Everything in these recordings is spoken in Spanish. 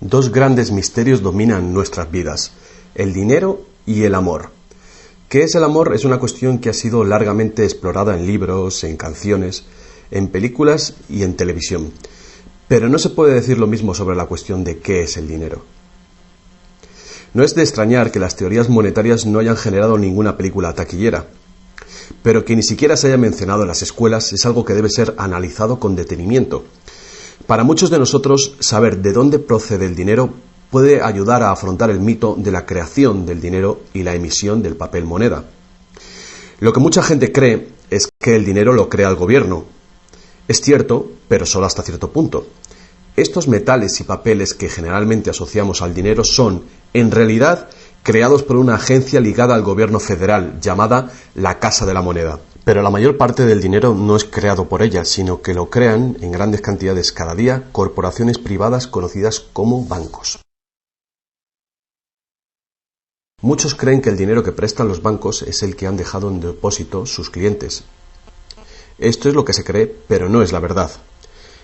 Dos grandes misterios dominan nuestras vidas: el dinero y el amor. ¿Qué es el amor? Es una cuestión que ha sido largamente explorada en libros, en canciones, en películas y en televisión. Pero no se puede decir lo mismo sobre la cuestión de qué es el dinero. No es de extrañar que las teorías monetarias no hayan generado ninguna película taquillera, pero que ni siquiera se haya mencionado en las escuelas es algo que debe ser analizado con detenimiento. Para muchos de nosotros, saber de dónde procede el dinero puede ayudar a afrontar el mito de la creación del dinero y la emisión del papel moneda. Lo que mucha gente cree es que el dinero lo crea el gobierno. Es cierto, pero solo hasta cierto punto. Estos metales y papeles que generalmente asociamos al dinero son, en realidad, creados por una agencia ligada al gobierno federal, llamada la Casa de la Moneda. Pero la mayor parte del dinero no es creado por ella, sino que lo crean en grandes cantidades cada día corporaciones privadas conocidas como bancos. Muchos creen que el dinero que prestan los bancos es el que han dejado en depósito sus clientes. Esto es lo que se cree, pero no es la verdad.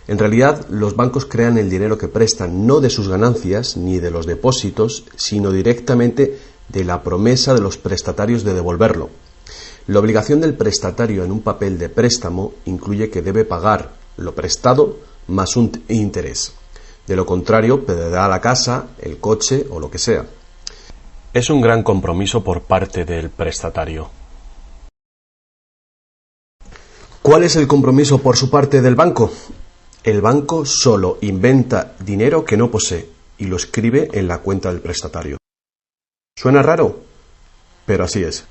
En realidad, los bancos crean el dinero que prestan no de sus ganancias ni de los depósitos, sino directamente de la promesa de los prestatarios de devolverlo. La obligación del prestatario en un papel de préstamo incluye que debe pagar lo prestado más un interés. De lo contrario, perderá la casa, el coche o lo que sea. Es un gran compromiso por parte del prestatario. ¿Cuál es el compromiso por su parte del banco? El banco solo inventa dinero que no posee y lo escribe en la cuenta del prestatario. ¿Suena raro? Pero así es.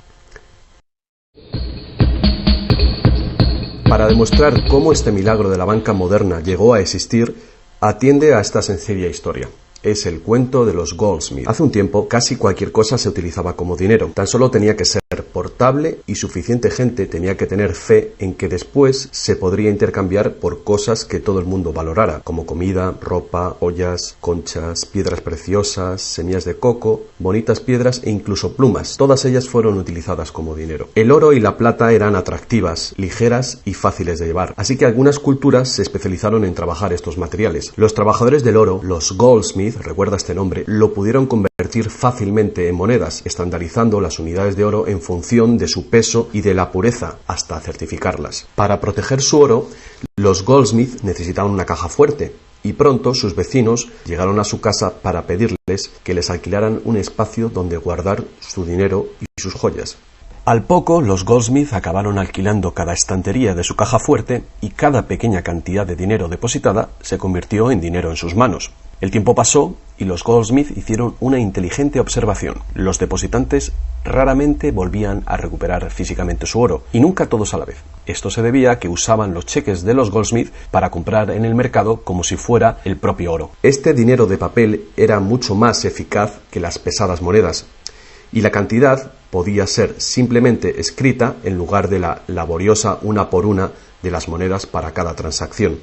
Para demostrar cómo este milagro de la banca moderna llegó a existir, atiende a esta sencilla historia. Es el cuento de los Goldsmith. Hace un tiempo, casi cualquier cosa se utilizaba como dinero. Tan solo tenía que ser portable y suficiente gente tenía que tener fe en que después se podría intercambiar por cosas que todo el mundo valorara, como comida, ropa, ollas, conchas, piedras preciosas, semillas de coco, bonitas piedras e incluso plumas. Todas ellas fueron utilizadas como dinero. El oro y la plata eran atractivas, ligeras y fáciles de llevar, así que algunas culturas se especializaron en trabajar estos materiales. Los trabajadores del oro, los Goldsmith, recuerda este nombre, lo pudieron convertir fácilmente en monedas, estandarizando las unidades de oro en función de su peso y de la pureza, hasta certificarlas. Para proteger su oro, los Goldsmith necesitaban una caja fuerte, y pronto sus vecinos llegaron a su casa para pedirles que les alquilaran un espacio donde guardar su dinero y sus joyas. Al poco, los Goldsmith acabaron alquilando cada estantería de su caja fuerte y cada pequeña cantidad de dinero depositada se convirtió en dinero en sus manos. El tiempo pasó y los Goldsmith hicieron una inteligente observación. Los depositantes raramente volvían a recuperar físicamente su oro, y nunca todos a la vez. Esto se debía a que usaban los cheques de los Goldsmith para comprar en el mercado como si fuera el propio oro. Este dinero de papel era mucho más eficaz que las pesadas monedas, y la cantidad podía ser simplemente escrita en lugar de la laboriosa una por una de las monedas para cada transacción.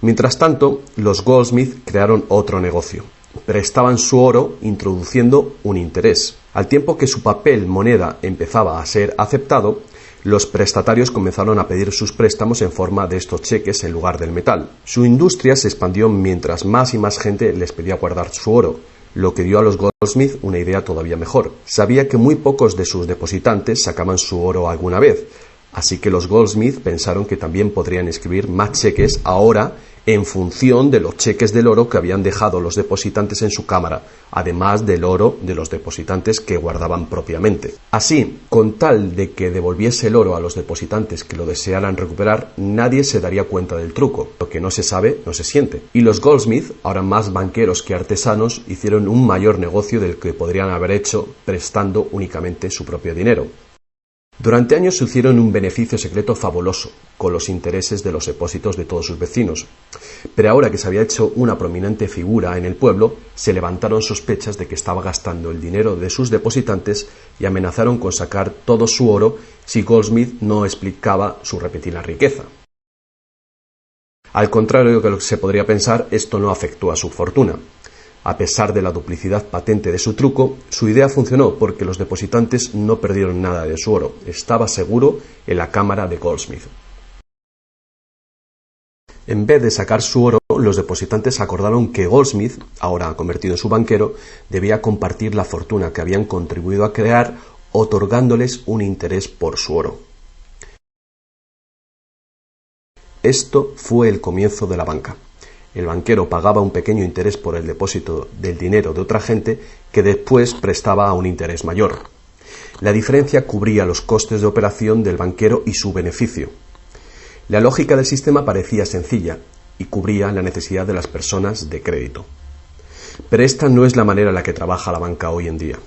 Mientras tanto, los Goldsmith crearon otro negocio. Prestaban su oro introduciendo un interés. Al tiempo que su papel moneda empezaba a ser aceptado, los prestatarios comenzaron a pedir sus préstamos en forma de estos cheques en lugar del metal. Su industria se expandió mientras más y más gente les pedía guardar su oro, lo que dio a los Goldsmith una idea todavía mejor. Sabía que muy pocos de sus depositantes sacaban su oro alguna vez, así que los Goldsmith pensaron que también podrían escribir más cheques ahora en función de los cheques del oro que habían dejado los depositantes en su cámara, además del oro de los depositantes que guardaban propiamente. Así, con tal de que devolviese el oro a los depositantes que lo desearan recuperar, nadie se daría cuenta del truco. Lo que no se sabe, no se siente. Y los Goldsmith, ahora más banqueros que artesanos, hicieron un mayor negocio del que podrían haber hecho prestando únicamente su propio dinero. Durante años se hicieron un beneficio secreto fabuloso, con los intereses de los depósitos de todos sus vecinos. Pero ahora que se había hecho una prominente figura en el pueblo, se levantaron sospechas de que estaba gastando el dinero de sus depositantes y amenazaron con sacar todo su oro si Goldsmith no explicaba su repentina riqueza. Al contrario de lo que se podría pensar, esto no afectó a su fortuna. A pesar de la duplicidad patente de su truco, su idea funcionó porque los depositantes no perdieron nada de su oro. Estaba seguro en la cámara de Goldsmith. En vez de sacar su oro, los depositantes acordaron que Goldsmith, ahora convertido en su banquero, debía compartir la fortuna que habían contribuido a crear, otorgándoles un interés por su oro. Esto fue el comienzo de la banca. El banquero pagaba un pequeño interés por el depósito del dinero de otra gente que después prestaba a un interés mayor. La diferencia cubría los costes de operación del banquero y su beneficio. La lógica del sistema parecía sencilla y cubría la necesidad de las personas de crédito. Pero esta no es la manera en la que trabaja la banca hoy en día.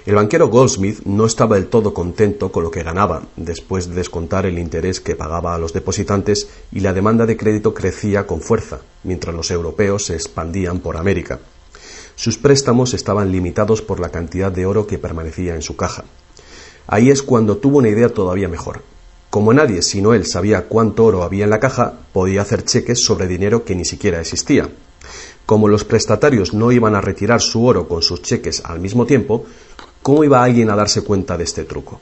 El banquero Goldsmith no estaba del todo contento con lo que ganaba después de descontar el interés que pagaba a los depositantes, y la demanda de crédito crecía con fuerza, mientras los europeos se expandían por América. Sus préstamos estaban limitados por la cantidad de oro que permanecía en su caja. Ahí es cuando tuvo una idea todavía mejor. Como nadie sino él sabía cuánto oro había en la caja, podía hacer cheques sobre dinero que ni siquiera existía. Como los prestatarios no iban a retirar su oro con sus cheques al mismo tiempo, ¿cómo iba alguien a darse cuenta de este truco?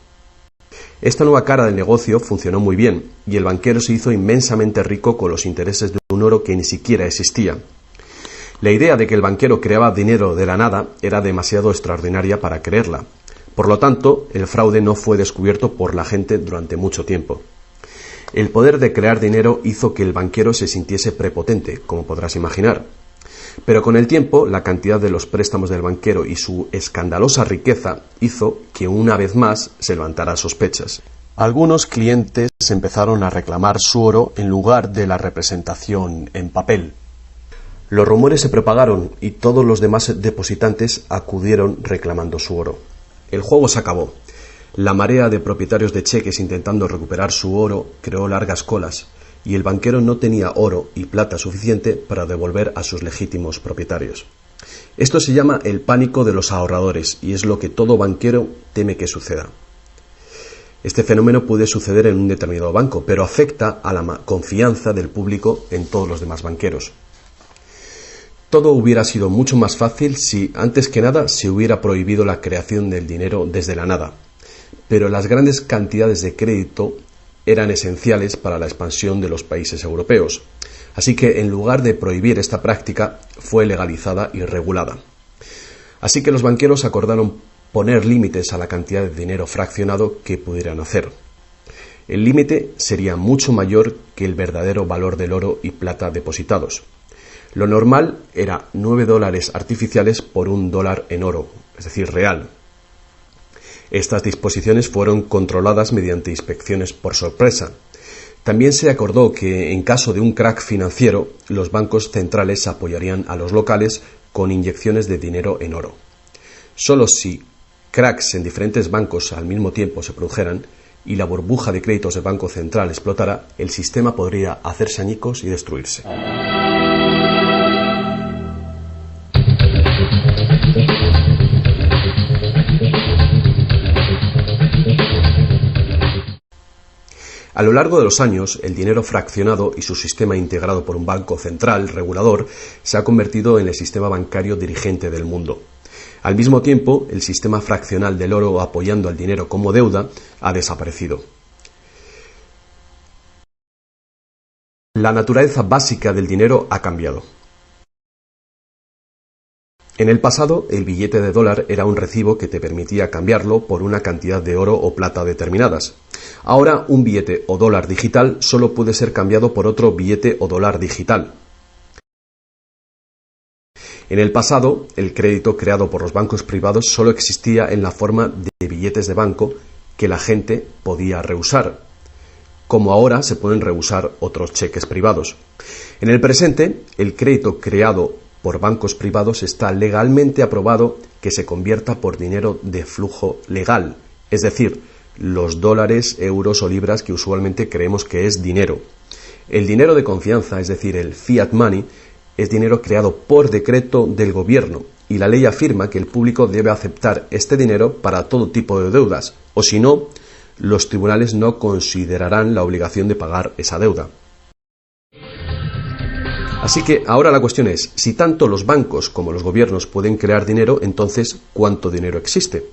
Esta nueva cara del negocio funcionó muy bien, y el banquero se hizo inmensamente rico con los intereses de un oro que ni siquiera existía. La idea de que el banquero creaba dinero de la nada era demasiado extraordinaria para creerla. Por lo tanto, el fraude no fue descubierto por la gente durante mucho tiempo. El poder de crear dinero hizo que el banquero se sintiese prepotente, como podrás imaginar. Pero con el tiempo, la cantidad de los préstamos del banquero y su escandalosa riqueza hizo que una vez más se levantaran sospechas. Algunos clientes empezaron a reclamar su oro en lugar de la representación en papel. Los rumores se propagaron y todos los demás depositantes acudieron reclamando su oro. El juego se acabó. La marea de propietarios de cheques intentando recuperar su oro creó largas colas, y el banquero no tenía oro y plata suficiente para devolver a sus legítimos propietarios. Esto se llama el pánico de los ahorradores, y es lo que todo banquero teme que suceda. Este fenómeno puede suceder en un determinado banco, pero afecta a la confianza del público en todos los demás banqueros. Todo hubiera sido mucho más fácil si, antes que nada, se hubiera prohibido la creación del dinero desde la nada. Pero las grandes cantidades de crédito eran esenciales para la expansión de los países europeos. Así que, en lugar de prohibir esta práctica, fue legalizada y regulada. Así que los banqueros acordaron poner límites a la cantidad de dinero fraccionado que pudieran hacer. El límite sería mucho mayor que el verdadero valor del oro y plata depositados. Lo normal era $9 artificiales por $1 en oro, es decir, real. Estas disposiciones fueron controladas mediante inspecciones por sorpresa. También se acordó que, en caso de un crack financiero, los bancos centrales apoyarían a los locales con inyecciones de dinero en oro. Solo si cracks en diferentes bancos al mismo tiempo se produjeran y la burbuja de créditos del Banco Central explotara, el sistema podría hacerse añicos y destruirse. A lo largo de los años, el dinero fraccionado y su sistema integrado por un banco central regulador se ha convertido en el sistema bancario dirigente del mundo. Al mismo tiempo, el sistema fraccional del oro apoyando al dinero como deuda ha desaparecido. La naturaleza básica del dinero ha cambiado. En el pasado, el billete de dólar era un recibo que te permitía cambiarlo por una cantidad de oro o plata determinadas. Ahora, un billete o dólar digital solo puede ser cambiado por otro billete o dólar digital. En el pasado, el crédito creado por los bancos privados solo existía en la forma de billetes de banco que la gente podía rehusar, como ahora se pueden rehusar otros cheques privados. En el presente, el crédito creado por bancos privados está legalmente aprobado que se convierta por dinero de flujo legal, es decir, los dólares, euros o libras que usualmente creemos que es dinero. El dinero de confianza, es decir, el fiat money, es dinero creado por decreto del gobierno, y la ley afirma que el público debe aceptar este dinero para todo tipo de deudas, o si no, los tribunales no considerarán la obligación de pagar esa deuda. Así que ahora la cuestión es, si tanto los bancos como los gobiernos pueden crear dinero, entonces, ¿cuánto dinero existe?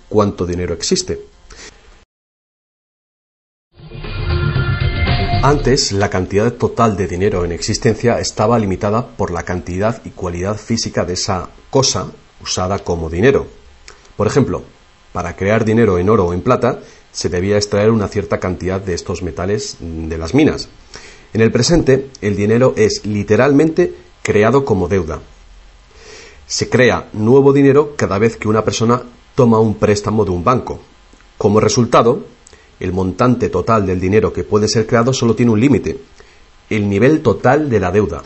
¿Cuánto dinero existe? Antes, la cantidad total de dinero en existencia estaba limitada por la cantidad y cualidad física de esa cosa usada como dinero. Por ejemplo, para crear dinero en oro o en plata, se debía extraer una cierta cantidad de estos metales de las minas. En el presente, el dinero es literalmente creado como deuda. Se crea nuevo dinero cada vez que una persona toma un préstamo de un banco. Como resultado, el montante total del dinero que puede ser creado solo tiene un límite: el nivel total de la deuda.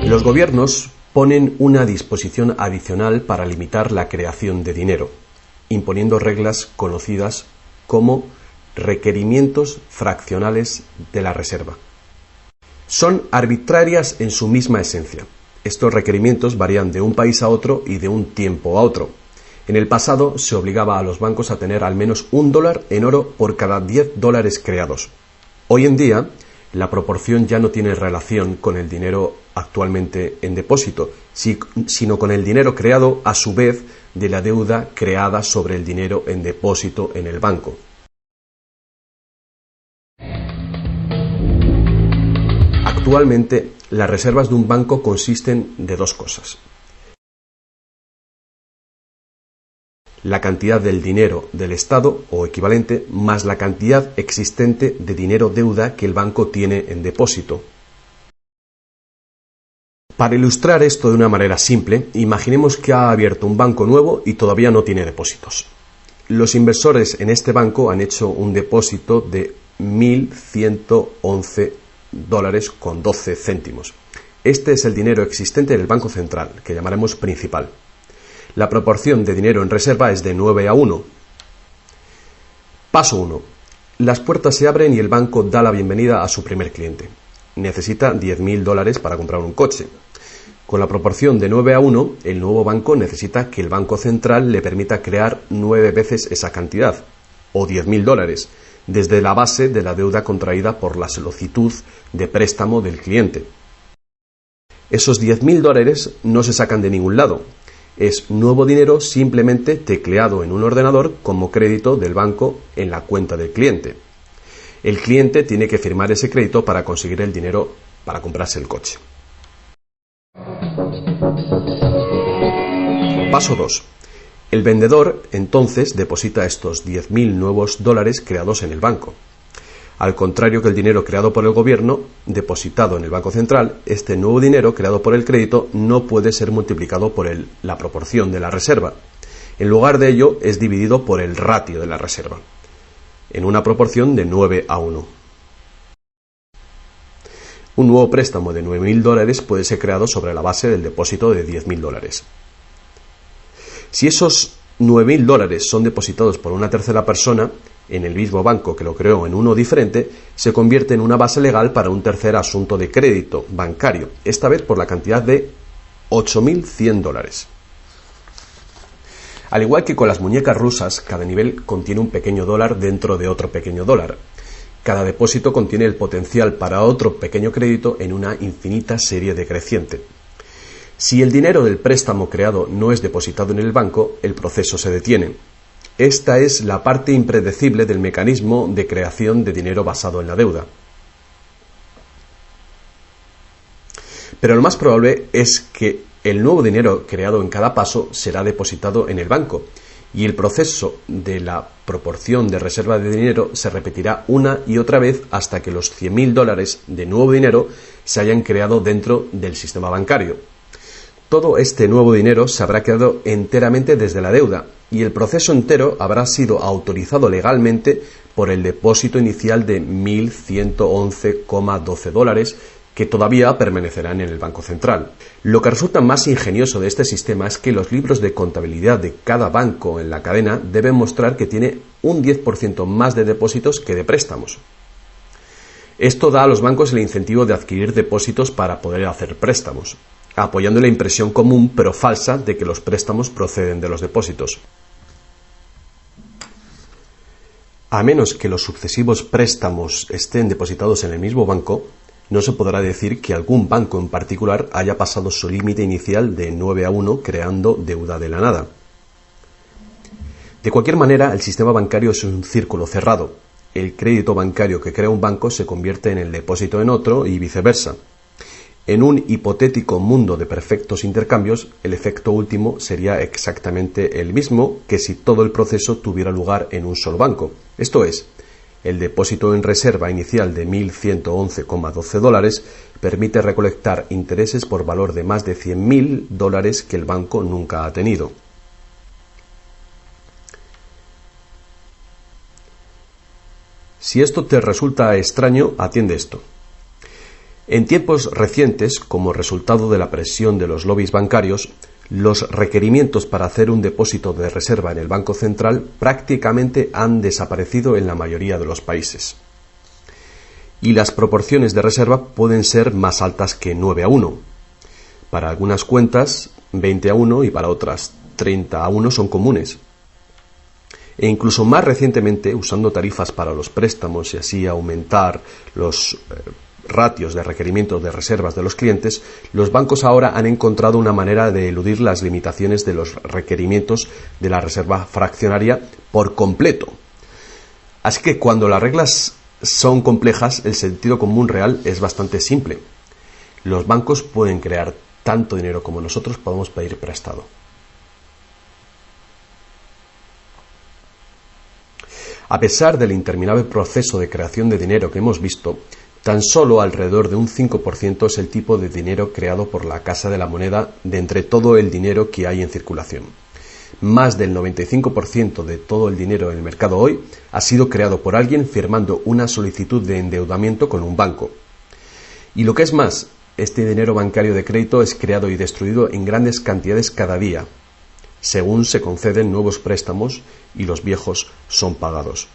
Y los gobiernos ponen una disposición adicional para limitar la creación de dinero, imponiendo reglas conocidas como requerimientos fraccionales de la reserva. Son arbitrarias en su misma esencia. Estos requerimientos varían de un país a otro y de un tiempo a otro. En el pasado se obligaba a los bancos a tener al menos $1 en oro por cada $10 creados. Hoy en día, la proporción ya no tiene relación con el dinero actualmente en depósito, sino con el dinero creado a su vez de la deuda creada sobre el dinero en depósito en el banco. Actualmente, las reservas de un banco consisten de dos cosas: la cantidad del dinero del Estado o equivalente más la cantidad existente de dinero deuda que el banco tiene en depósito. Para ilustrar esto de una manera simple, imaginemos que ha abierto un banco nuevo y todavía no tiene depósitos. Los inversores en este banco han hecho un depósito de $1.111,12. Este es el dinero existente en el Banco Central, que llamaremos principal. La proporción de dinero en reserva es de 9:1. Paso 1. Las puertas se abren y el banco da la bienvenida a su primer cliente. Necesita $10.000 para comprar un coche. Con la proporción de 9:1, el nuevo banco necesita que el Banco Central le permita crear 9 veces esa cantidad, o $10.000, desde la base de la deuda contraída por la solicitud de préstamo del cliente. Esos $10.000 no se sacan de ningún lado. Es nuevo dinero simplemente tecleado en un ordenador como crédito del banco en la cuenta del cliente. El cliente tiene que firmar ese crédito para conseguir el dinero para comprarse el coche. Paso 2. El vendedor entonces deposita estos 10.000 nuevos dólares creados en el banco. Al contrario que el dinero creado por el gobierno, depositado en el Banco Central, este nuevo dinero creado por el crédito no puede ser multiplicado por la proporción de la reserva. En lugar de ello, es dividido por el ratio de la reserva, en una proporción de 9:1. Un nuevo préstamo de $9.000 puede ser creado sobre la base del depósito de $10.000. Si esos $9.000 son depositados por una tercera persona en el mismo banco que lo creó en uno diferente, se convierte en una base legal para un tercer asunto de crédito bancario, esta vez por la cantidad de $8.100. Al igual que con las muñecas rusas, cada nivel contiene un pequeño dólar dentro de otro pequeño dólar. Cada depósito contiene el potencial para otro pequeño crédito en una infinita serie decreciente. Si el dinero del préstamo creado no es depositado en el banco, el proceso se detiene. Esta es la parte impredecible del mecanismo de creación de dinero basado en la deuda. Pero lo más probable es que el nuevo dinero creado en cada paso será depositado en el banco, y el proceso de la proporción de reserva de dinero se repetirá una y otra vez hasta que los $100.000 de nuevo dinero se hayan creado dentro del sistema bancario. Todo este nuevo dinero se habrá creado enteramente desde la deuda, y el proceso entero habrá sido autorizado legalmente por el depósito inicial de $1.111,12 que todavía permanecerán en el Banco Central. Lo que resulta más ingenioso de este sistema es que los libros de contabilidad de cada banco en la cadena deben mostrar que tiene un 10% más de depósitos que de préstamos. Esto da a los bancos el incentivo de adquirir depósitos para poder hacer préstamos, apoyando la impresión común pero falsa de que los préstamos proceden de los depósitos. A menos que los sucesivos préstamos estén depositados en el mismo banco, no se podrá decir que algún banco en particular haya pasado su límite inicial de 9-1 creando deuda de la nada. De cualquier manera, el sistema bancario es un círculo cerrado. El crédito bancario que crea un banco se convierte en el depósito en otro y viceversa. En un hipotético mundo de perfectos intercambios, el efecto último sería exactamente el mismo que si todo el proceso tuviera lugar en un solo banco. Esto es, el depósito en reserva inicial de $1.111,12 permite recolectar intereses por valor de más de $100.000 que el banco nunca ha tenido. Si esto te resulta extraño, atiende esto. En tiempos recientes, como resultado de la presión de los lobbies bancarios, los requerimientos para hacer un depósito de reserva en el Banco Central prácticamente han desaparecido en la mayoría de los países. Y las proporciones de reserva pueden ser más altas que 9-1. Para algunas cuentas, 20-1 y para otras 30-1 son comunes. E incluso más recientemente, usando tarifas para los préstamos y así aumentar los ratios de requerimientos de reservas de los clientes, los bancos ahora han encontrado una manera de eludir las limitaciones de los requerimientos de la reserva fraccionaria por completo. Así que cuando las reglas son complejas, el sentido común real es bastante simple. Los bancos pueden crear tanto dinero como nosotros podemos pedir prestado. A pesar del interminable proceso de creación de dinero que hemos visto, tan solo alrededor de un 5% es el tipo de dinero creado por la Casa de la Moneda de entre todo el dinero que hay en circulación. Más del 95% de todo el dinero en el mercado hoy ha sido creado por alguien firmando una solicitud de endeudamiento con un banco. Y lo que es más, este dinero bancario de crédito es creado y destruido en grandes cantidades cada día, según se conceden nuevos préstamos y los viejos son pagados.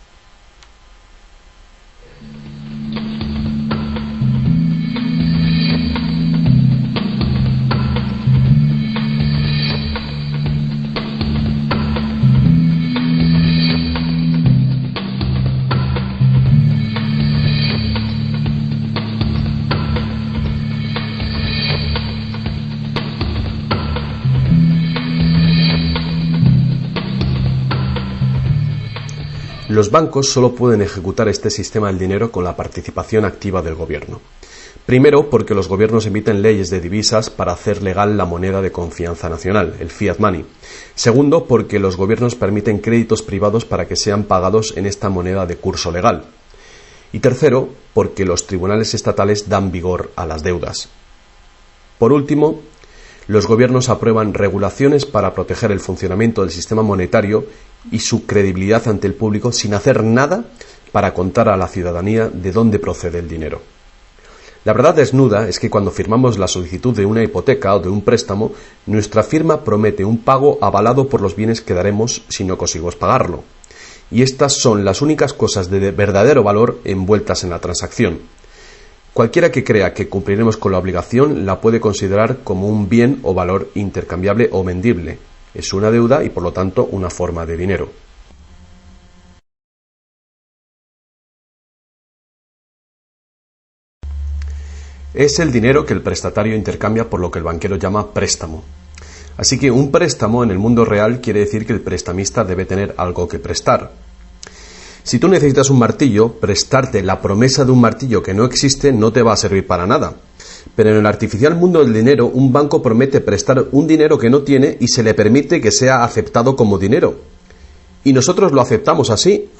Los bancos solo pueden ejecutar este sistema del dinero con la participación activa del gobierno. Primero, porque los gobiernos emiten leyes de divisas para hacer legal la moneda de confianza nacional, el fiat money. Segundo, porque los gobiernos permiten créditos privados para que sean pagados en esta moneda de curso legal. Y tercero, porque los tribunales estatales dan vigor a las deudas. Por último, los gobiernos aprueban regulaciones para proteger el funcionamiento del sistema monetario y su credibilidad ante el público sin hacer nada para contar a la ciudadanía de dónde procede el dinero. La verdad desnuda es que cuando firmamos la solicitud de una hipoteca o de un préstamo, nuestra firma promete un pago avalado por los bienes que daremos si no conseguimos pagarlo. Y estas son las únicas cosas de verdadero valor envueltas en la transacción. Cualquiera que crea que cumpliremos con la obligación la puede considerar como un bien o valor intercambiable o vendible. Es una deuda y por lo tanto una forma de dinero. Es el dinero que el prestatario intercambia por lo que el banquero llama préstamo. Así que un préstamo en el mundo real quiere decir que el prestamista debe tener algo que prestar. Si tú necesitas un martillo, prestarte la promesa de un martillo que no existe no te va a servir para nada. Pero en el artificial mundo del dinero, un banco promete prestar un dinero que no tiene y se le permite que sea aceptado como dinero. Y nosotros lo aceptamos así.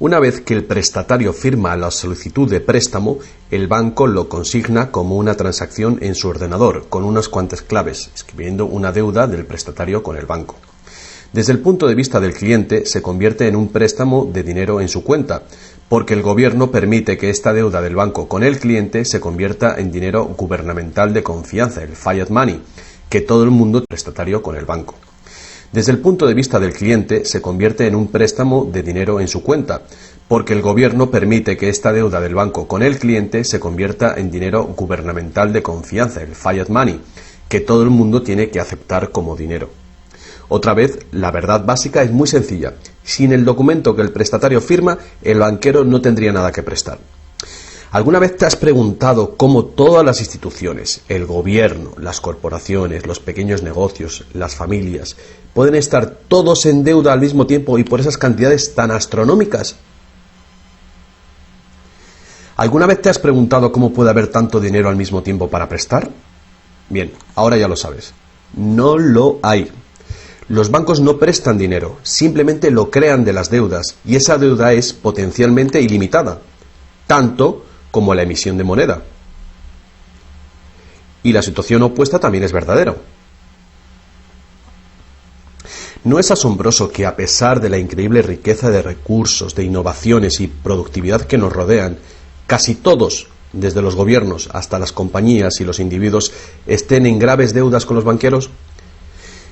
Una vez que el prestatario firma la solicitud de préstamo, el banco lo consigna como una transacción en su ordenador, con unas cuantas claves, escribiendo una deuda del prestatario con el banco. Desde el punto de vista del cliente, se convierte en un préstamo de dinero en su cuenta, porque el gobierno permite que esta deuda del banco con el cliente se convierta en dinero gubernamental de confianza, el fiat money, que todo el mundo prestatario con el banco. Desde el punto de vista del cliente, se convierte en un préstamo de dinero en su cuenta, porque el gobierno permite que esta deuda del banco con el cliente se convierta en dinero gubernamental de confianza, el fiat money, que todo el mundo tiene que aceptar como dinero. Otra vez, la verdad básica es muy sencilla. Sin el documento que el prestatario firma, el banquero no tendría nada que prestar. ¿Alguna vez te has preguntado cómo todas las instituciones, el gobierno, las corporaciones, los pequeños negocios, las familias, pueden estar todos en deuda al mismo tiempo y por esas cantidades tan astronómicas? ¿Alguna vez te has preguntado cómo puede haber tanto dinero al mismo tiempo para prestar? Bien, ahora ya lo sabes. No lo hay. Los bancos no prestan dinero, simplemente lo crean de las deudas y esa deuda es potencialmente ilimitada, tanto como la emisión de moneda. Y la situación opuesta también es verdadera. ¿No es asombroso que a pesar de la increíble riqueza de recursos, de innovaciones y productividad que nos rodean, casi todos, desde los gobiernos hasta las compañías y los individuos, estén en graves deudas con los banqueros?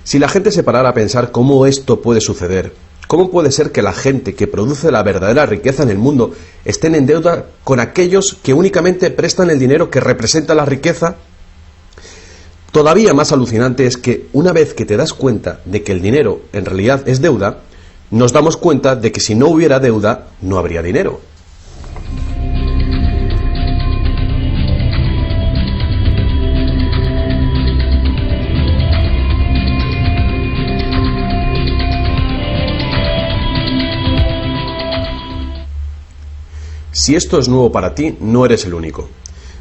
Si la gente se parara a pensar cómo esto puede suceder, ¿cómo puede ser que la gente que produce la verdadera riqueza en el mundo estén en deuda con aquellos que únicamente prestan el dinero que representa la riqueza? Todavía más alucinante es que una vez que te das cuenta de que el dinero en realidad es deuda, nos damos cuenta de que si no hubiera deuda, no habría dinero. Si esto es nuevo para ti, no eres el único.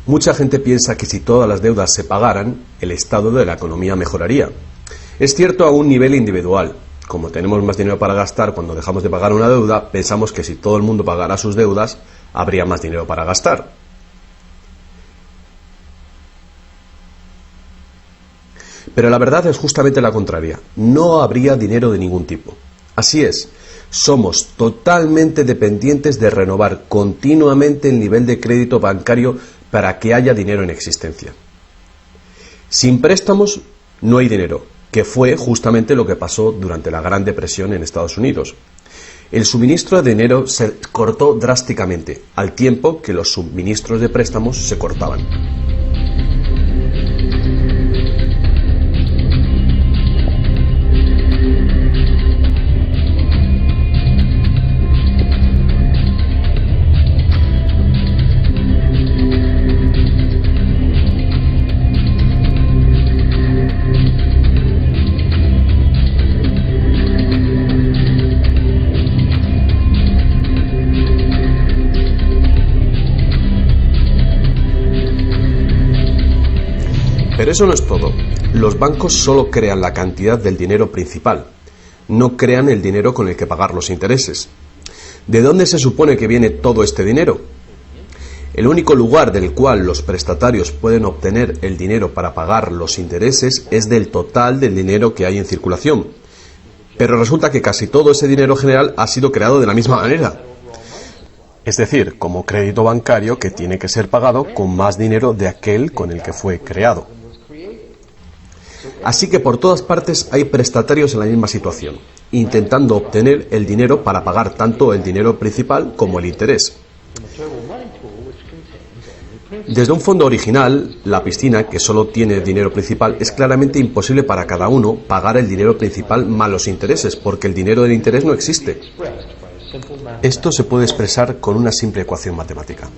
Mucha gente piensa que si todas las deudas se pagaran, el estado de la economía mejoraría. Es cierto a un nivel individual. Como tenemos más dinero para gastar cuando dejamos de pagar una deuda, pensamos que si todo el mundo pagara sus deudas, habría más dinero para gastar. Pero la verdad es justamente la contraria. No habría dinero de ningún tipo. Así es. Somos totalmente dependientes de renovar continuamente el nivel de crédito bancario para que haya dinero en existencia. Sin préstamos no hay dinero, que fue justamente lo que pasó durante la Gran Depresión en Estados Unidos. El suministro de dinero se cortó drásticamente, al tiempo que los suministros de préstamos se cortaban. Pero eso no es todo. Los bancos solo crean la cantidad del dinero principal. No crean el dinero con el que pagar los intereses. ¿De dónde se supone que viene todo este dinero? El único lugar del cual los prestatarios pueden obtener el dinero para pagar los intereses es del total del dinero que hay en circulación. Pero resulta que casi todo ese dinero general ha sido creado de la misma manera. Es decir, como crédito bancario que tiene que ser pagado con más dinero de aquel con el que fue creado. Así que por todas partes hay prestatarios en la misma situación, intentando obtener el dinero para pagar tanto el dinero principal como el interés. Desde un fondo original, la piscina, que solo tiene dinero principal, es claramente imposible para cada uno pagar el dinero principal más los intereses, porque el dinero del interés no existe. Esto se puede expresar con una simple ecuación matemática.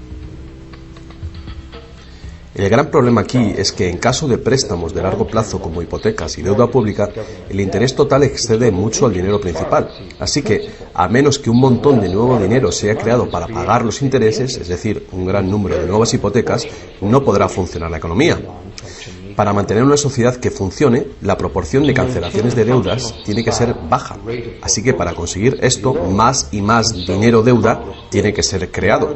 El gran problema aquí es que en caso de préstamos de largo plazo como hipotecas y deuda pública, el interés total excede mucho al dinero principal. Así que, a menos que un montón de nuevo dinero sea creado para pagar los intereses, es decir, un gran número de nuevas hipotecas, no podrá funcionar la economía. Para mantener una sociedad que funcione, la proporción de cancelaciones de deudas tiene que ser baja. Así que para conseguir esto, más y más dinero deuda tiene que ser creado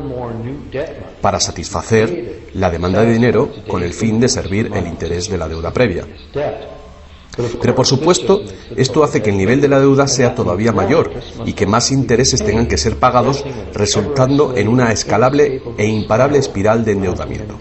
para satisfacer la demanda de dinero con el fin de servir el interés de la deuda previa. Pero por supuesto, esto hace que el nivel de la deuda sea todavía mayor y que más intereses tengan que ser pagados, resultando en una escalable e imparable espiral de endeudamiento.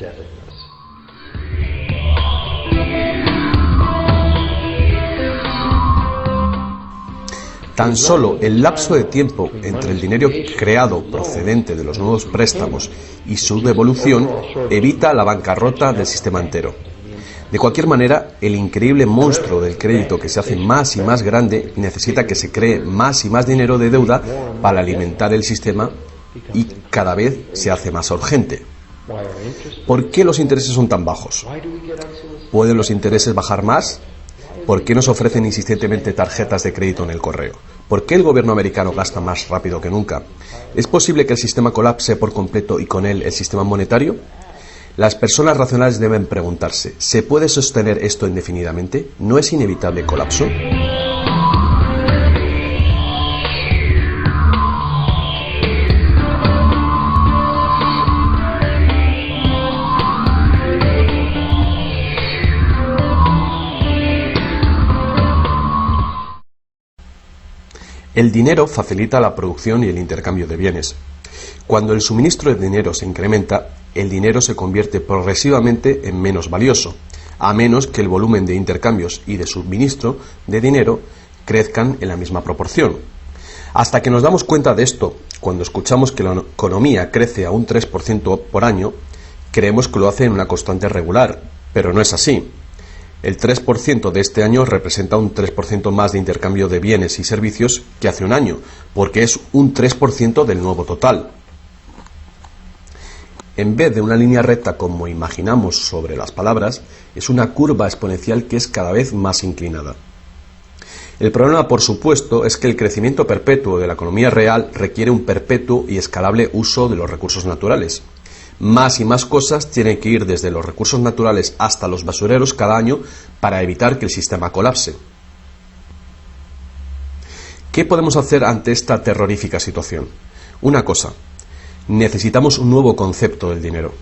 Tan solo el lapso de tiempo entre el dinero creado procedente de los nuevos préstamos y su devolución evita la bancarrota del sistema entero. De cualquier manera, el increíble monstruo del crédito que se hace más y más grande necesita que se cree más y más dinero de deuda para alimentar el sistema y cada vez se hace más urgente. ¿Por qué los intereses son tan bajos? ¿Pueden los intereses bajar más? ¿Por qué nos ofrecen insistentemente tarjetas de crédito en el correo? ¿Por qué el gobierno americano gasta más rápido que nunca? ¿Es posible que el sistema colapse por completo y con él el sistema monetario? Las personas racionales deben preguntarse, ¿se puede sostener esto indefinidamente? ¿No es inevitable el colapso? El dinero facilita la producción y el intercambio de bienes. Cuando el suministro de dinero se incrementa, el dinero se convierte progresivamente en menos valioso, a menos que el volumen de intercambios y de suministro de dinero crezcan en la misma proporción. Hasta que nos damos cuenta de esto, cuando escuchamos que la economía crece a un 3% por año, creemos que lo hace en una constante regular, pero no es así. El 3% de este año representa un 3% más de intercambio de bienes y servicios que hace un año, porque es un 3% del nuevo total. En vez de una línea recta como imaginamos sobre las palabras, es una curva exponencial que es cada vez más inclinada. El problema, por supuesto, es que el crecimiento perpetuo de la economía real requiere un perpetuo y escalable uso de los recursos naturales. Más y más cosas tienen que ir desde los recursos naturales hasta los basureros cada año para evitar que el sistema colapse. ¿Qué podemos hacer ante esta terrorífica situación? Una cosa, necesitamos un nuevo concepto del dinero.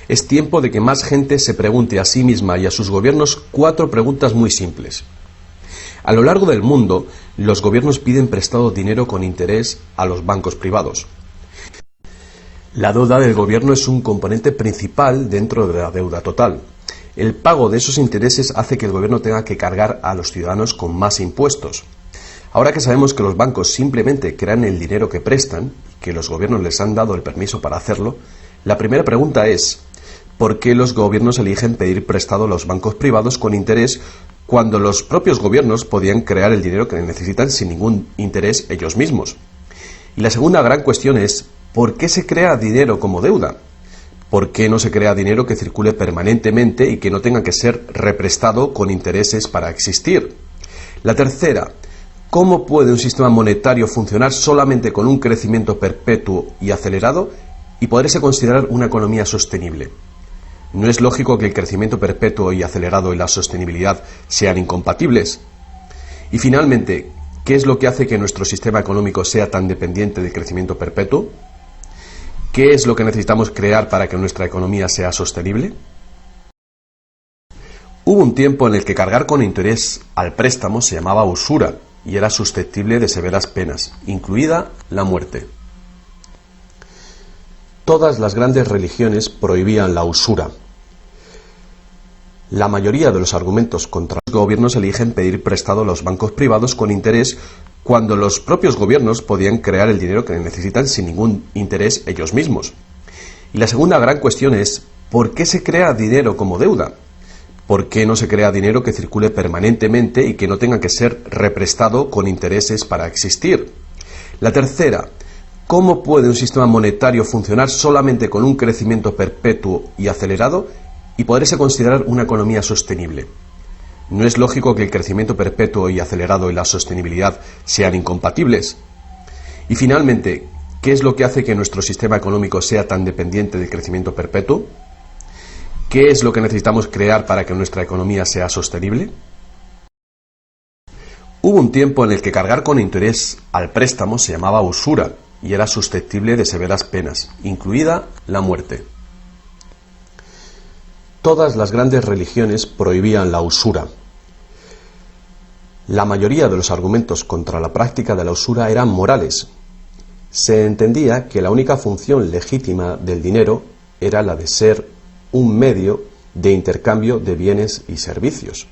Es tiempo de que más gente se pregunte a sí misma y a sus gobiernos 4 preguntas muy simples. A lo largo del mundo, los gobiernos piden prestado dinero con interés a los bancos privados. La deuda del gobierno es un componente principal dentro de la deuda total. El pago de esos intereses hace que el gobierno tenga que cargar a los ciudadanos con más impuestos. Ahora que sabemos que los bancos simplemente crean el dinero que prestan y que los gobiernos les han dado el permiso para hacerlo, la primera pregunta es: ¿por qué los gobiernos eligen pedir prestado a los bancos privados con interés cuando los propios gobiernos podían crear el dinero que necesitan sin ningún interés ellos mismos? Y la segunda gran cuestión es: ¿por qué se crea dinero como deuda? ¿Por qué no se crea dinero que circule permanentemente y que no tenga que ser represtado con intereses para existir? La tercera: ¿cómo puede un sistema monetario funcionar solamente con un crecimiento perpetuo y acelerado y poderse considerar una economía sostenible? ¿No es lógico que el crecimiento perpetuo y acelerado y la sostenibilidad sean incompatibles? Y finalmente, ¿qué es lo que hace que nuestro sistema económico sea tan dependiente del crecimiento perpetuo? ¿Qué es lo que necesitamos crear para que nuestra economía sea sostenible? Hubo un tiempo en el que cargar con interés al préstamo se llamaba usura y era susceptible de severas penas, incluida la muerte. Todas las grandes religiones prohibían la usura. La mayoría de los argumentos contra los gobiernos eligen pedir prestado a los bancos privados con interés cuando los propios gobiernos podían crear el dinero que necesitan sin ningún interés ellos mismos. Y la segunda gran cuestión es: ¿por qué se crea dinero como deuda? ¿Por qué no se crea dinero que circule permanentemente y que no tenga que ser represtado con intereses para existir? La tercera: ¿cómo puede un sistema monetario funcionar solamente con un crecimiento perpetuo y acelerado y poderse considerar una economía sostenible? ¿No es lógico que el crecimiento perpetuo y acelerado y la sostenibilidad sean incompatibles? Y finalmente, ¿qué es lo que hace que nuestro sistema económico sea tan dependiente del crecimiento perpetuo? ¿Qué es lo que necesitamos crear para que nuestra economía sea sostenible? Hubo un tiempo en el que cargar con interés al préstamo se llamaba usura y era susceptible de severas penas, incluida la muerte. Todas las grandes religiones prohibían la usura. La mayoría de los argumentos contra la práctica de la usura eran morales. Se entendía que la única función legítima del dinero era la de ser un medio de intercambio de bienes y servicios.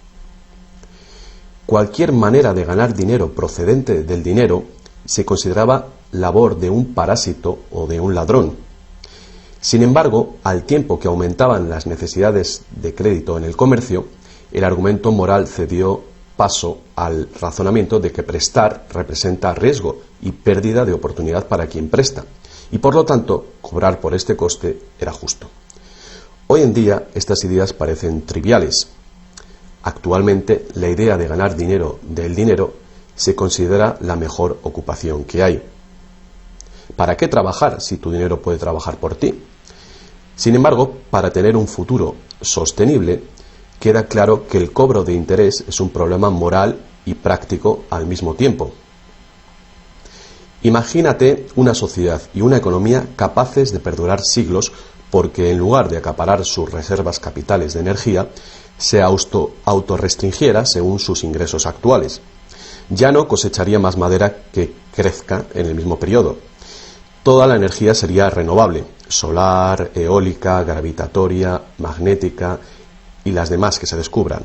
Cualquier manera de ganar dinero procedente del dinero se consideraba labor de un parásito o de un ladrón. Sin embargo, al tiempo que aumentaban las necesidades de crédito en el comercio, el argumento moral cedió paso al razonamiento de que prestar representa riesgo y pérdida de oportunidad para quien presta, y por lo tanto, cobrar por este coste era justo. Hoy en día, estas ideas parecen triviales. Actualmente, la idea de ganar dinero del dinero se considera la mejor ocupación que hay. ¿Para qué trabajar si tu dinero puede trabajar por ti? Sin embargo, para tener un futuro sostenible, queda claro que el cobro de interés es un problema moral y práctico al mismo tiempo. Imagínate una sociedad y una economía capaces de perdurar siglos porque en lugar de acaparar sus reservas capitales de energía, se autorrestringiera según sus ingresos actuales. Ya no cosecharía más madera que crezca en el mismo periodo. Toda la energía sería renovable, solar, eólica, gravitatoria, magnética y las demás que se descubran.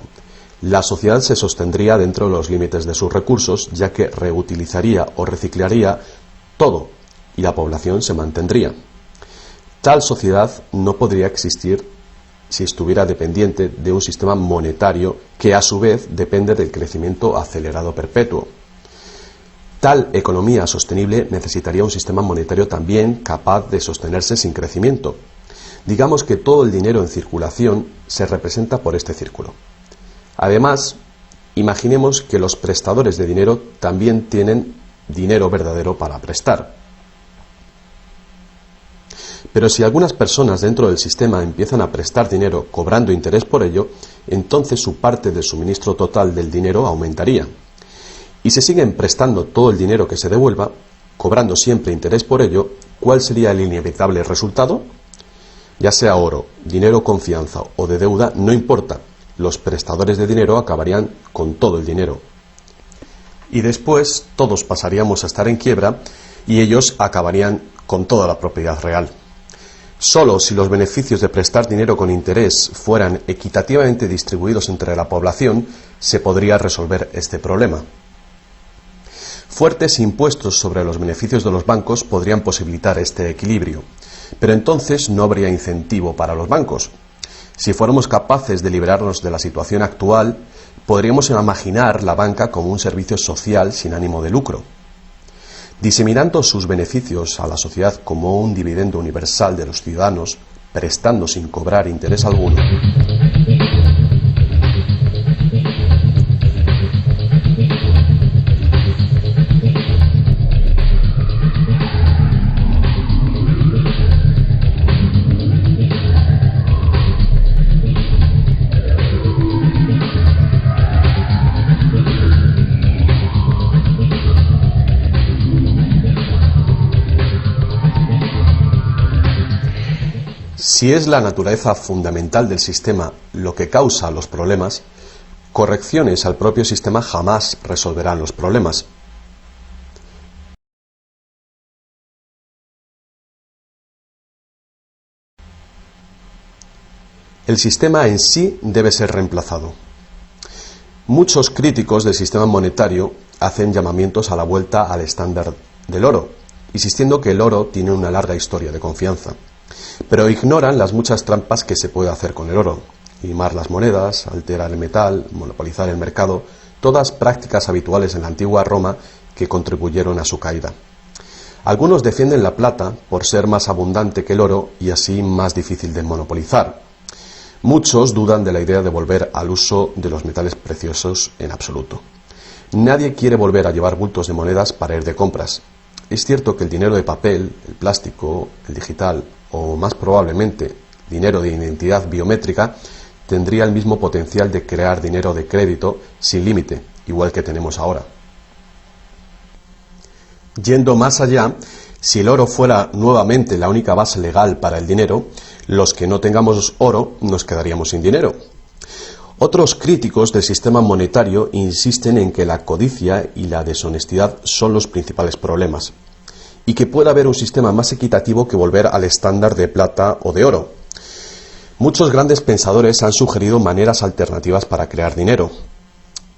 La sociedad se sostendría dentro de los límites de sus recursos, ya que reutilizaría o reciclaría todo y la población se mantendría. Tal sociedad no podría existir si estuviera dependiente de un sistema monetario que a su vez depende del crecimiento acelerado perpetuo. Tal economía sostenible necesitaría un sistema monetario también capaz de sostenerse sin crecimiento. Digamos que todo el dinero en circulación se representa por este círculo. Además, imaginemos que los prestadores de dinero también tienen dinero verdadero para prestar. Pero si algunas personas dentro del sistema empiezan a prestar dinero cobrando interés por ello, entonces su parte del suministro total del dinero aumentaría. Y si siguen prestando todo el dinero que se devuelva, cobrando siempre interés por ello, ¿cuál sería el inevitable resultado? Ya sea oro, dinero confianza o de deuda, no importa, los prestadores de dinero acabarían con todo el dinero. Y después todos pasaríamos a estar en quiebra y ellos acabarían con toda la propiedad real. Solo si los beneficios de prestar dinero con interés fueran equitativamente distribuidos entre la población, se podría resolver este problema. Fuertes impuestos sobre los beneficios de los bancos podrían posibilitar este equilibrio, pero entonces no habría incentivo para los bancos. Si fuéramos capaces de liberarnos de la situación actual, podríamos imaginar la banca como un servicio social sin ánimo de lucro. Diseminando sus beneficios a la sociedad como un dividendo universal de los ciudadanos, prestando sin cobrar interés alguno. Si es la naturaleza fundamental del sistema lo que causa los problemas, correcciones al propio sistema jamás resolverán los problemas. El sistema en sí debe ser reemplazado. Muchos críticos del sistema monetario hacen llamamientos a la vuelta al estándar del oro, insistiendo que el oro tiene una larga historia de confianza. Pero ignoran las muchas trampas que se puede hacer con el oro: limar las monedas, alterar el metal, monopolizar el mercado, todas prácticas habituales en la antigua Roma que contribuyeron a su caída. Algunos defienden la plata por ser más abundante que el oro y así más difícil de monopolizar. Muchos dudan de la idea de volver al uso de los metales preciosos en absoluto. Nadie quiere volver a llevar bultos de monedas para ir de compras. Es cierto que el dinero de papel, el plástico, el digital o más probablemente dinero de identidad biométrica tendría el mismo potencial de crear dinero de crédito sin límite, igual que tenemos ahora. Yendo más allá, si el oro fuera nuevamente la única base legal para el dinero, los que no tengamos oro nos quedaríamos sin dinero. Otros críticos del sistema monetario insisten en que la codicia y la deshonestidad son los principales problemas, y que puede haber un sistema más equitativo que volver al estándar de plata o de oro. Muchos grandes pensadores han sugerido maneras alternativas para crear dinero.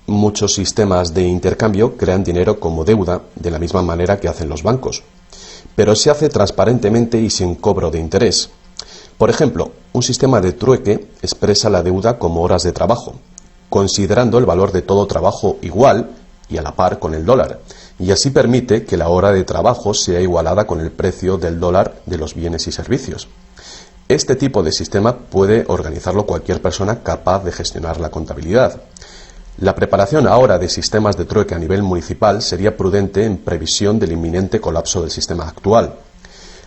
Muchos sistemas de intercambio crean dinero como deuda de la misma manera que hacen los bancos, pero se hace transparentemente y sin cobro de interés. Por ejemplo, un sistema de trueque expresa la deuda como horas de trabajo, considerando el valor de todo trabajo igual y a la par con el dólar, y así permite que la hora de trabajo sea igualada con el precio del dólar de los bienes y servicios. Este tipo de sistema puede organizarlo cualquier persona capaz de gestionar la contabilidad. La preparación ahora de sistemas de trueque a nivel municipal sería prudente en previsión del inminente colapso del sistema actual.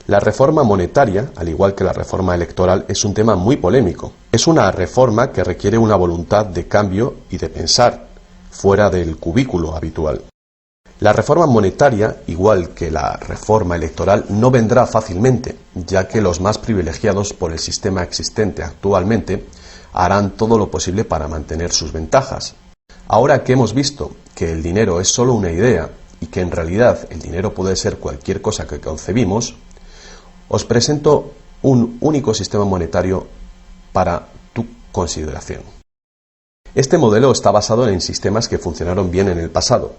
La reforma monetaria, al igual que la reforma electoral, es un tema muy polémico. Es una reforma que requiere una voluntad de cambio y de pensar fuera del cubículo habitual. La reforma monetaria, igual que la reforma electoral, no vendrá fácilmente, ya que los más privilegiados por el sistema existente actualmente harán todo lo posible para mantener sus ventajas. Ahora que hemos visto que el dinero es solo una idea y que en realidad el dinero puede ser cualquier cosa que concebimos, os presento un único sistema monetario para tu consideración. Este modelo está basado en sistemas que funcionaron bien en el pasado,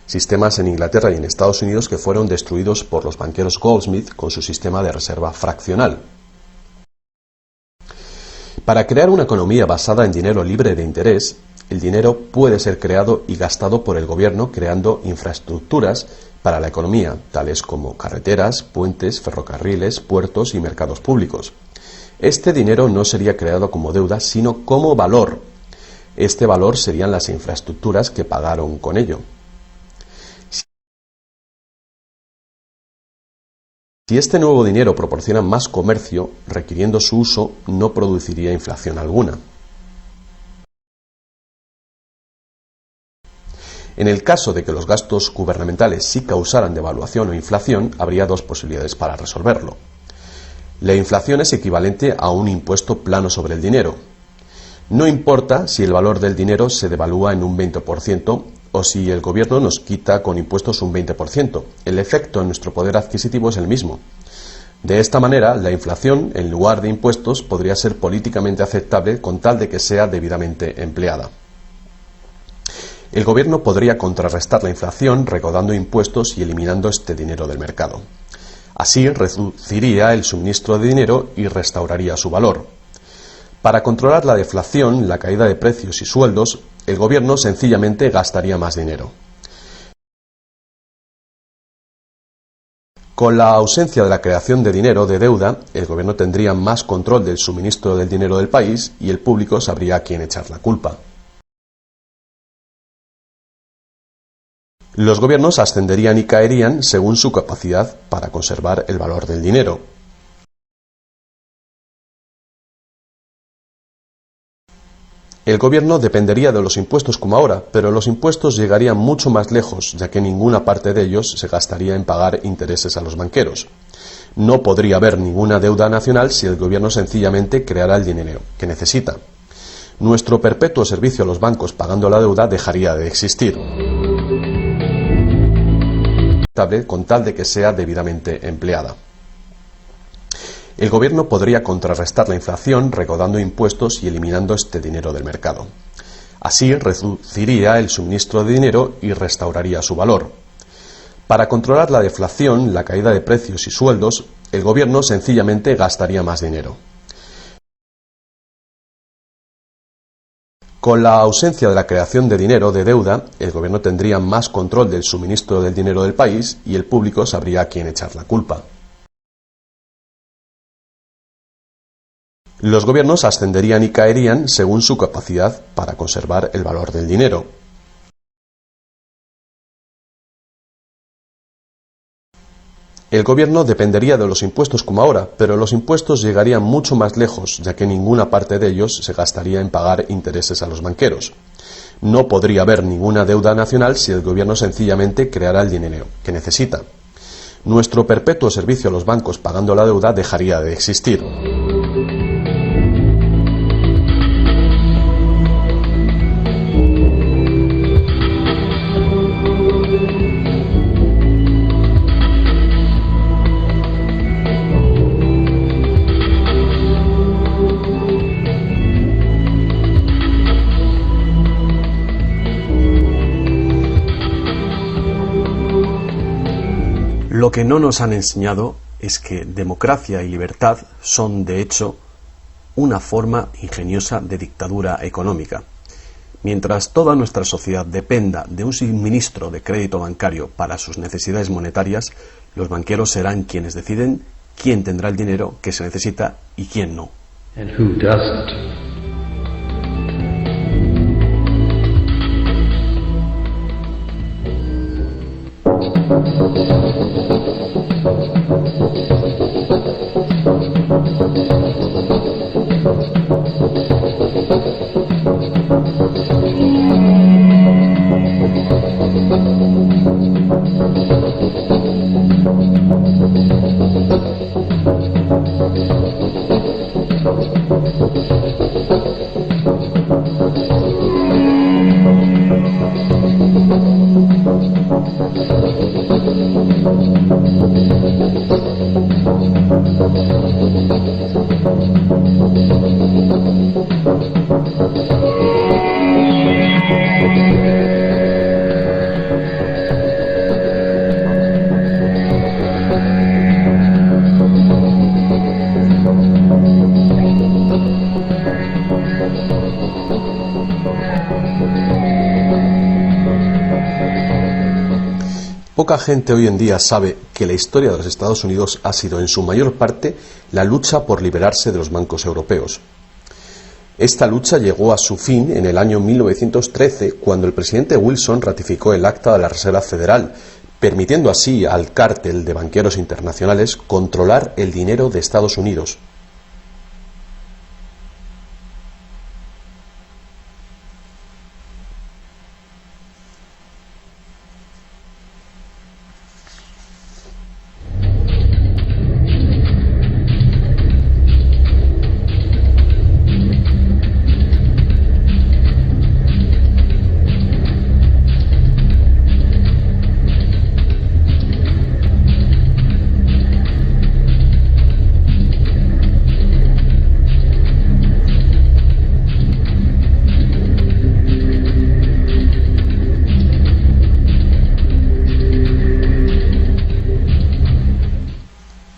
sistemas en Inglaterra y en Estados Unidos que fueron destruidos por los banqueros Goldsmith con su sistema de reserva fraccional. Para crear una economía basada en dinero libre de interés, el dinero puede ser creado y gastado por el gobierno creando infraestructuras para la economía, tales como carreteras, puentes, ferrocarriles, puertos y mercados públicos. Este dinero no sería creado como deuda, sino como valor. Este valor serían las infraestructuras que pagaron con ello. Si este nuevo dinero proporciona más comercio, requiriendo su uso, no produciría inflación alguna. En el caso de que los gastos gubernamentales sí causaran devaluación o inflación, habría dos posibilidades para resolverlo. La inflación es equivalente a un impuesto plano sobre el dinero. No importa si el valor del dinero se devalúa en un 20% o si el gobierno nos quita con impuestos un 20%. El efecto en nuestro poder adquisitivo es el mismo. De esta manera, la inflación, en lugar de impuestos, podría ser políticamente aceptable con tal de que sea debidamente empleada. El gobierno podría contrarrestar la inflación recaudando impuestos y eliminando este dinero del mercado. Así reduciría el suministro de dinero y restauraría su valor. Para controlar la deflación, la caída de precios y sueldos, el gobierno sencillamente gastaría más dinero. Con la ausencia de la creación de dinero de deuda, el gobierno tendría más control del suministro del dinero del país y el público sabría a quién echar la culpa. Los gobiernos ascenderían y caerían según su capacidad para conservar el valor del dinero. El gobierno dependería de los impuestos como ahora, pero los impuestos llegarían mucho más lejos, ya que ninguna parte de ellos se gastaría en pagar intereses a los banqueros. No podría haber ninguna deuda nacional si el gobierno sencillamente creara el dinero que necesita. Nuestro perpetuo servicio a los bancos pagando la deuda dejaría de existir, con tal de que sea debidamente empleada. El gobierno podría contrarrestar la inflación recaudando impuestos y eliminando este dinero del mercado. Así reduciría el suministro de dinero y restauraría su valor. Para controlar la deflación, la caída de precios y sueldos, el gobierno sencillamente gastaría más dinero. Con la ausencia de la creación de dinero de deuda, el gobierno tendría más control del suministro del dinero del país y el público sabría a quién echar la culpa. Los gobiernos ascenderían y caerían según su capacidad para conservar el valor del dinero. El gobierno dependería de los impuestos como ahora, pero los impuestos llegarían mucho más lejos, ya que ninguna parte de ellos se gastaría en pagar intereses a los banqueros. No podría haber ninguna deuda nacional si el gobierno sencillamente creara el dinero que necesita. Nuestro perpetuo servicio a los bancos pagando la deuda dejaría de existir. Lo que no nos han enseñado es que democracia y libertad son, de hecho, una forma ingeniosa de dictadura económica. Mientras toda nuestra sociedad dependa de un suministro de crédito bancario para sus necesidades monetarias, los banqueros serán quienes deciden quién tendrá el dinero que se necesita y quién no. And who doesn't. Poca gente hoy en día sabe que la historia de los Estados Unidos ha sido en su mayor parte la lucha por liberarse de los bancos europeos. Esta lucha llegó a su fin en el año 1913, cuando el presidente Wilson ratificó el Acta de la Reserva Federal, permitiendo así al cártel de banqueros internacionales controlar el dinero de Estados Unidos.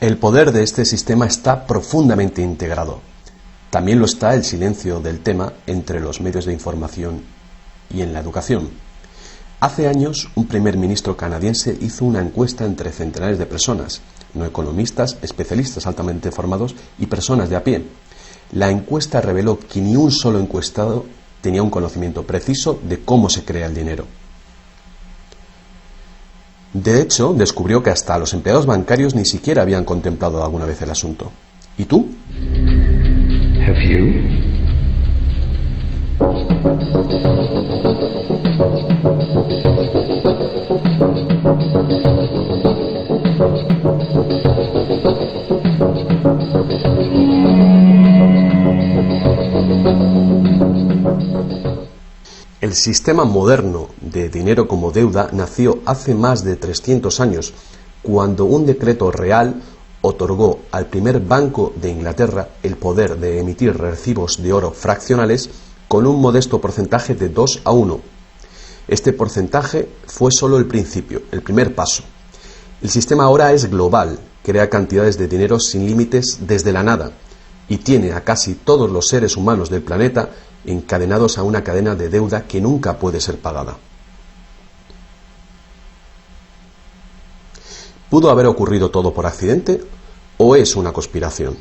El poder de este sistema está profundamente integrado. También lo está el silencio del tema entre los medios de información y en la educación. Hace años, un primer ministro canadiense hizo una encuesta entre centenares de personas, no economistas, especialistas altamente formados y personas de a pie. La encuesta reveló que ni un solo encuestado tenía un conocimiento preciso de cómo se crea el dinero. De hecho, descubrió que hasta los empleados bancarios ni siquiera habían contemplado alguna vez el asunto. ¿Y tú? Have you? El sistema moderno de dinero como deuda nació hace más de 300 años, cuando un decreto real otorgó al primer Banco de Inglaterra el poder de emitir recibos de oro fraccionales con un modesto porcentaje de 2:1. Este porcentaje fue solo el principio, el primer paso. El sistema ahora es global, crea cantidades de dinero sin límites desde la nada y tiene a casi todos los seres humanos del planeta encadenados a una cadena de deuda que nunca puede ser pagada. ¿Pudo haber ocurrido todo por accidente o es una conspiración?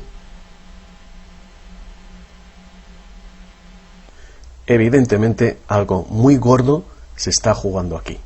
Evidentemente, algo muy gordo se está jugando aquí.